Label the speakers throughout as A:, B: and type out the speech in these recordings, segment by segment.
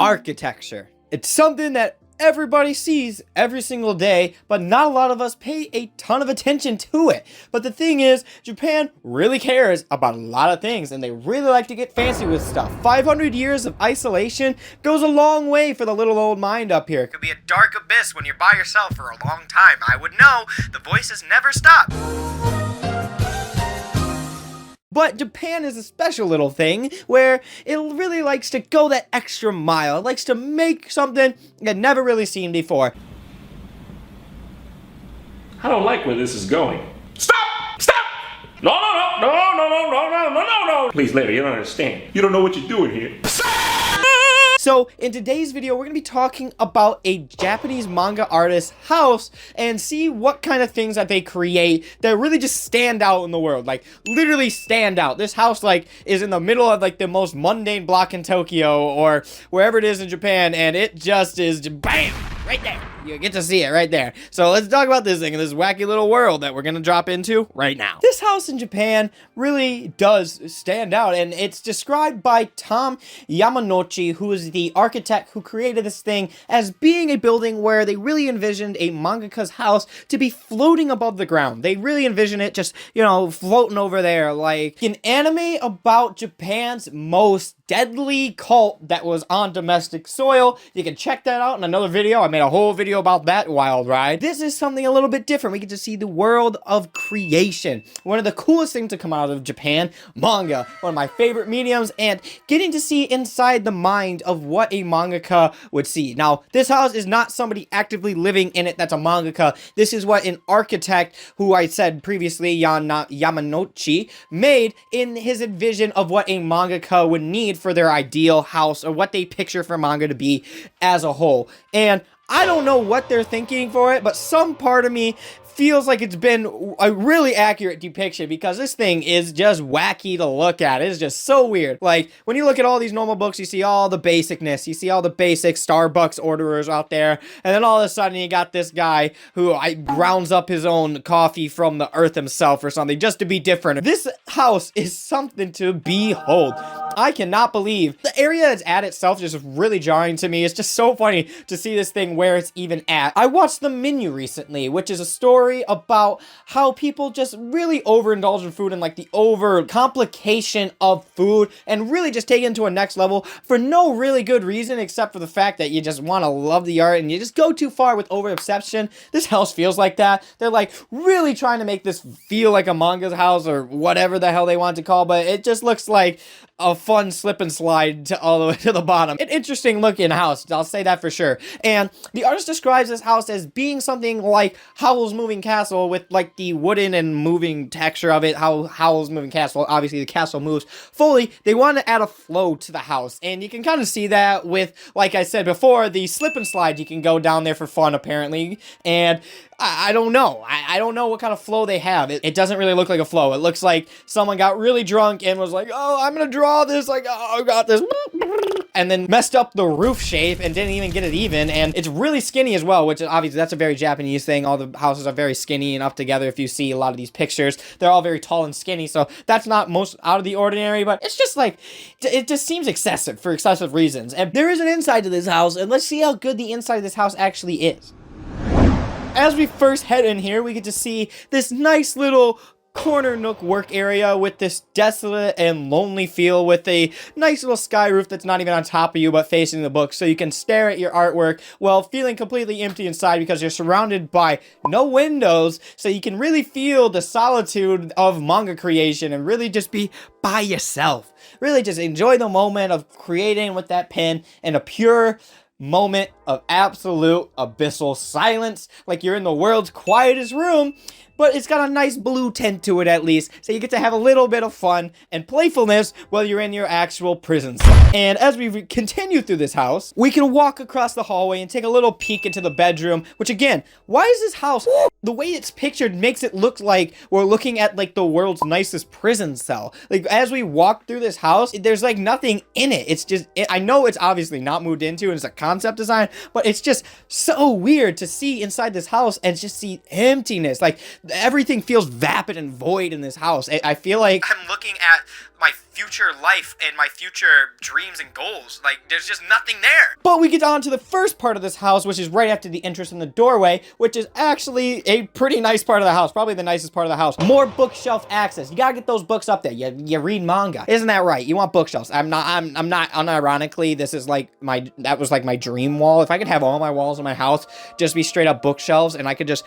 A: architecture. It's something that everybody sees every single day, but not a lot of us pay a ton of attention to it. But the thing is, Japan really cares about a lot of things, and they really like to get fancy with stuff. 500 years of isolation goes a long way for the little old mind up here. It could be a dark abyss when you're by yourself for a long time. I would know. The voices never stop. But Japan is a special little thing where it really likes to go that extra mile. It likes to make something it never really seen before.
B: I don't like where this is going. Stop! Stop! No, no, no, no, no, no, no, no, no, no, no. Please, lady, you don't understand. You don't know what you're doing here.
A: So, in today's video, we're going to be talking about a Japanese manga artist's house and see what kind of things that they create that really just stand out in the world. Like, literally stand out. This house, like, is in the middle of, like, the most mundane block in Tokyo or wherever it is in Japan, and it just is, BAM! Right there. You get to see it right there. So let's talk about this thing in this wacky little world that we're going to drop into right now. This house in Japan really does stand out, and it's described by Tom Yamanouchi, who is the architect who created this thing, as being a building where they really envisioned a mangaka's house to be floating above the ground. They really envision it just, you know, floating over there like an anime about Japan's most deadly cult that was on domestic soil. You can check that out in another video. I made a whole video about that wild ride. This is something a little bit different. We get to see the world of creation. One of the coolest things to come out of Japan, manga, one of my favorite mediums, and getting to see inside the mind of what a mangaka would see. Now, this house is not somebody actively living in it that's a mangaka. This is what an architect, who I said previously, Yamanouchi, made in his vision of what a mangaka would need for their ideal house, or what they picture for manga to be as a whole. And I don't know what they're thinking for it, but some part of me feels like it's been a really accurate depiction, because this thing is just wacky to look at. It's just so weird. Like, when you look at all these normal books, you see all the basicness. You see all the basic Starbucks orderers out there, and then all of a sudden you got this guy who grounds up his own coffee from the earth himself or something, just to be different. This house is something to behold. I cannot believe the area it's at itself is just really jarring to me. It's just so funny to see this thing where it's even at. I watched The Menu recently, which is a story about how people just really overindulge in food and like the over complication of food, and really just take it to a next level for no really good reason except for the fact that you just want to love the art and you just go too far with over obsession. This house feels like that. They're like really trying to make this feel like a manga's house or whatever the hell they want to call, but it just looks like a fun slip and slide all the way to the bottom. An interesting looking house, I'll say that for sure. And the artist describes this house as being something like Howl's Moving Castle, with like the wooden and moving texture of it. How Howl's Moving Castle, obviously the castle moves fully. They want to add a flow to the house, and you can kind of see that with, like I said before, the slip and slide. You can go down there for fun apparently, and I don't know. I don't know what kind of flow they have. It doesn't really look like a flow. It looks like someone got really drunk and was like, oh, I'm gonna draw this, like, oh, I got this, and then messed up the roof shape and didn't even get it even. And it's really skinny as well, which is obviously, that's a very Japanese thing. All the houses are very skinny and up together. If you see a lot of these pictures, they're all very tall and skinny, so that's not most out of the ordinary, but it's just like, it just seems excessive for excessive reasons. And there is an inside to this house, and let's see how good the inside of this house actually is. As we first head in here, we get to see this nice little corner nook work area with this desolate and lonely feel, with a nice little sky roof that's not even on top of you but facing the book, so you can stare at your artwork while feeling completely empty inside because you're surrounded by no windows, so you can really feel the solitude of manga creation and really just be by yourself. Really just enjoy the moment of creating with that pen and a pure moment of absolute abyssal silence, like you're in the world's quietest room, but it's got a nice blue tint to it at least, so you get to have a little bit of fun and playfulness while you're in your actual prison cell. And as we continue through this house, we can walk across the hallway and take a little peek into the bedroom, which again, why is this house, the way it's pictured makes it look like we're looking at like the world's nicest prison cell. Like, as we walk through this house, there's like nothing in it. It's just, I know it's obviously not moved into and it's a concept design, but it's just so weird to see inside this house and just see emptiness. Like, everything feels vapid and void in this house. I feel like I'm looking at my future life and my future dreams and goals. Like, there's just nothing there. But we get on to the first part of this house, which is right after the entrance in the doorway, which is actually a pretty nice part of the house. Probably the nicest part of the house. More bookshelf access. You gotta get those books up there. You read manga. Isn't that right? You want bookshelves. I'm not unironically, this is like that was like my dream wall. If I could have all my walls in my house just be straight up bookshelves and I could just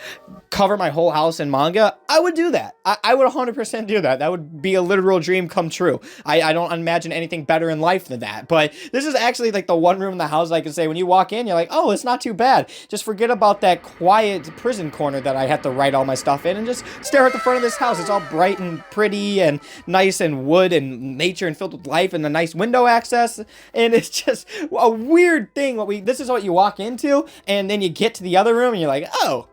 A: cover my whole house in manga, I would do that. I would 100% do that. That would be a literal dream come true. I don't imagine anything better in life than that. But this is actually like the one room in the house I can say when you walk in, you're like, oh, it's not too bad. Just forget about that quiet prison corner that I have to write all my stuff in and just stare at the front of this house. It's all bright and pretty and nice and wood and nature and filled with life and the nice window access. And it's just a weird thing. This is what you walk into and then you get to the other room and you're like, oh,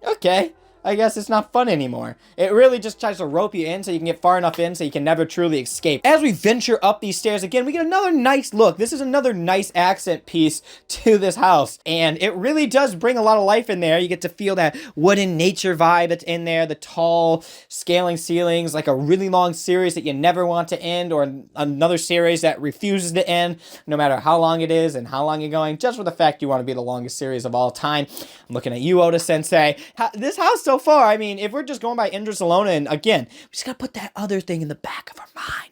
A: okay. I guess it's not fun anymore. It really just tries to rope you in so you can get far enough in so you can never truly escape. As we venture up these stairs again, we get another nice look. This is another nice accent piece to this house. And it really does bring a lot of life in there. You get to feel that wooden nature vibe that's in there, the tall scaling ceilings, like a really long series that you never want to end, or another series that refuses to end, no matter how long it is and how long you're going, just for the fact you want to be the longest series of all time. I'm looking at you, Oda-sensei. This house so far, I mean, if we're just going by interest alone, and again, we just gotta put that other thing in the back of our mind.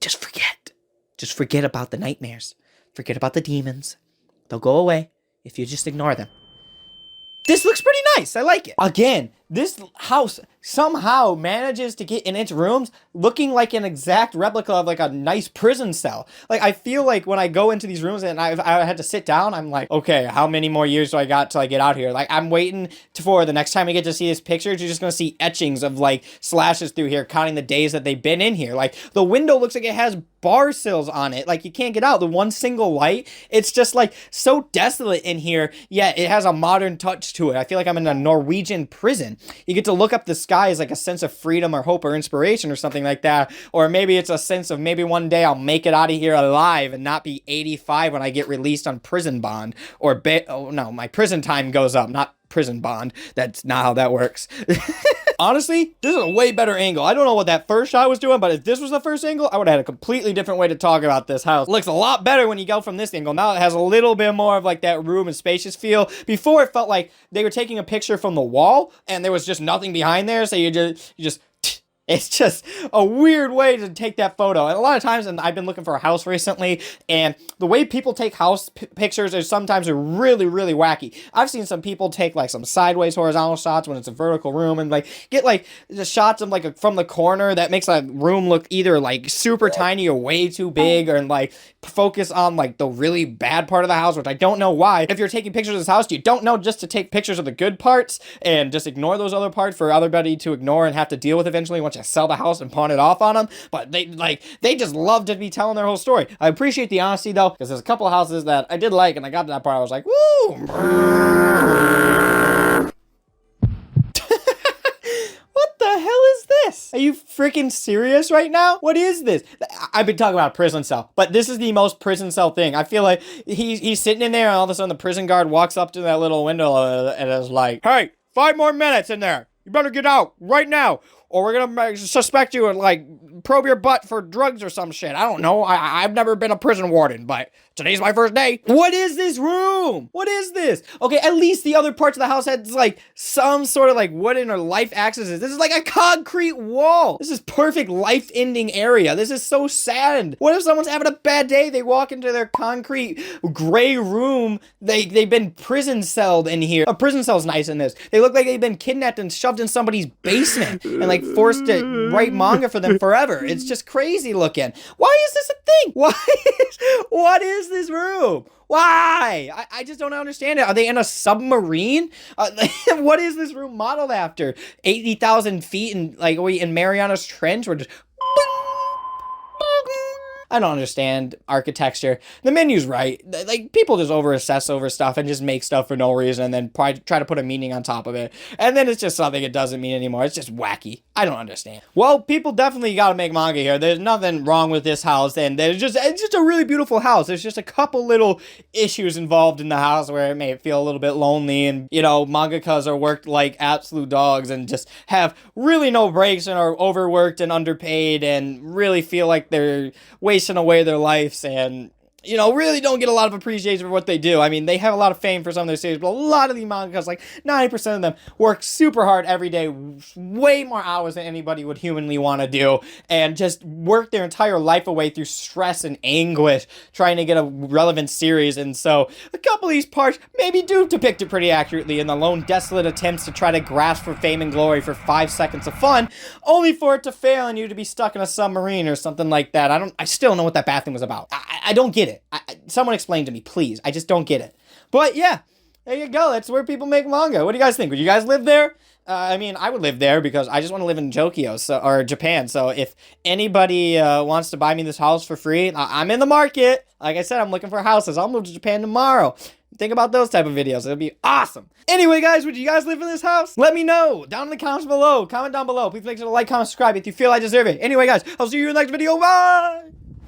A: Just forget about the nightmares. Forget about the demons. They'll go away if you just ignore them. This looks pretty nice. I like it. Again, this house somehow manages to get in its rooms looking like an exact replica of like a nice prison cell. Like, I feel like when I go into these rooms and I had to sit down, I'm like, okay, how many more years do I got till I get out here? Like, I'm waiting for the next time we get to see these pictures, you're just gonna see etchings of like slashes through here, counting the days that they've been in here. Like, the window looks like it has bar sills on it. Like, you can't get out. The one single light, it's just like so desolate in here, yet it has a modern touch to it. I feel like I'm in a Norwegian prison. You get to look up the sky as like a sense of freedom or hope or inspiration or something like that. Or maybe it's a sense of maybe one day I'll make it out of here alive and not be 85 when I get released on prison bond. Or, oh no, my prison time goes up, not prison bond. That's not how that works. Honestly, this is a way better angle. I don't know what that first shot was doing, but if this was the first angle, I would have had a completely different way to talk about this house. It looks a lot better when you go from this angle. Now it has a little bit more of like that room and spacious feel. Before, it felt like they were taking a picture from the wall and there was just nothing behind there, so you just it's just a weird way to take that photo. And a lot of times, and I've been looking for a house recently, and the way people take house pictures is sometimes really, really wacky. I've seen some people take like some sideways horizontal shots when it's a vertical room and like get like the shots of like from the corner that makes a room look either like super tiny or way too big, or like focus on like the really bad part of the house, which I don't know why. If you're taking pictures of this house, you don't know just to take pictures of the good parts and just ignore those other parts for everybody to ignore and have to deal with eventually once you sell the house and pawn it off on them. But they just love to be telling their whole story. I appreciate the honesty though, because there's a couple of houses that I did like, and I got to that part I was like, woo! What the hell is this? Are you freaking serious right now? What is this? I've been talking about a prison cell, but this is the most prison cell thing. I feel like he's sitting in there and all of a sudden the prison guard walks up to that little window and is like, hey, 5 more minutes in there. You better get out right now, or we're gonna suspect you and like probe your butt for drugs or some shit. I don't know. I've never been a prison warden, but today's my first day. What is this room? What is this? Okay, at least the other parts of the house had like some sort of like wooden or life accesses. This is like a concrete wall. This is perfect life-ending area. This is so sad. What if someone's having a bad day? They walk into their concrete gray room. They've been prison celled in here. A prison cell's nice in this. They look like they've been kidnapped and shoved in somebody's basement and like forced to write manga for them forever. It's just crazy looking. Why is this a thing? What is this room? Why? I just don't understand it. Are they in a submarine? What is this room modeled after? 80,000 feet and like are we in Mariana's Trench? We're just I don't understand architecture. The menu's right. Like, people just over-assess over stuff and just make stuff for no reason and then try to put a meaning on top of it. And then it's just something it doesn't mean anymore. It's just wacky. I don't understand. Well, people definitely gotta make manga here. There's nothing wrong with this house, and it's just a really beautiful house. There's just a couple little issues involved in the house where it may feel a little bit lonely, and, you know, mangakas are worked like absolute dogs and just have really no breaks and are overworked and underpaid and really feel like they're wasting away their lives and, you know, really don't get a lot of appreciation for what they do. I mean, they have a lot of fame for some of their series, but a lot of these mangakas, like 90% of them, work super hard every day, way more hours than anybody would humanly want to do, and just work their entire life away through stress and anguish trying to get a relevant series. And so, a couple of these parts maybe do depict it pretty accurately in the lone, desolate attempts to try to grasp for fame and glory for 5 seconds of fun, only for it to fail and you to be stuck in a submarine or something like that. I still don't know what that bathroom was about. I don't get it. Someone explain to me, please. I just don't get it. But yeah, there you go. That's where people make manga. What do you guys think? Would you guys live there? I mean, I would live there because I just want to live in Tokyo, or Japan. So if anybody wants to buy me this house for free, I'm in the market. Like I said, I'm looking for houses. I'll move to Japan tomorrow. Think about those type of videos. It'll be awesome. Anyway, guys, would you guys live in this house? Let me know down in the comments below. Comment down below. Please make sure to like, comment, subscribe if you feel I deserve it. Anyway, guys, I'll see you in the next video. Bye!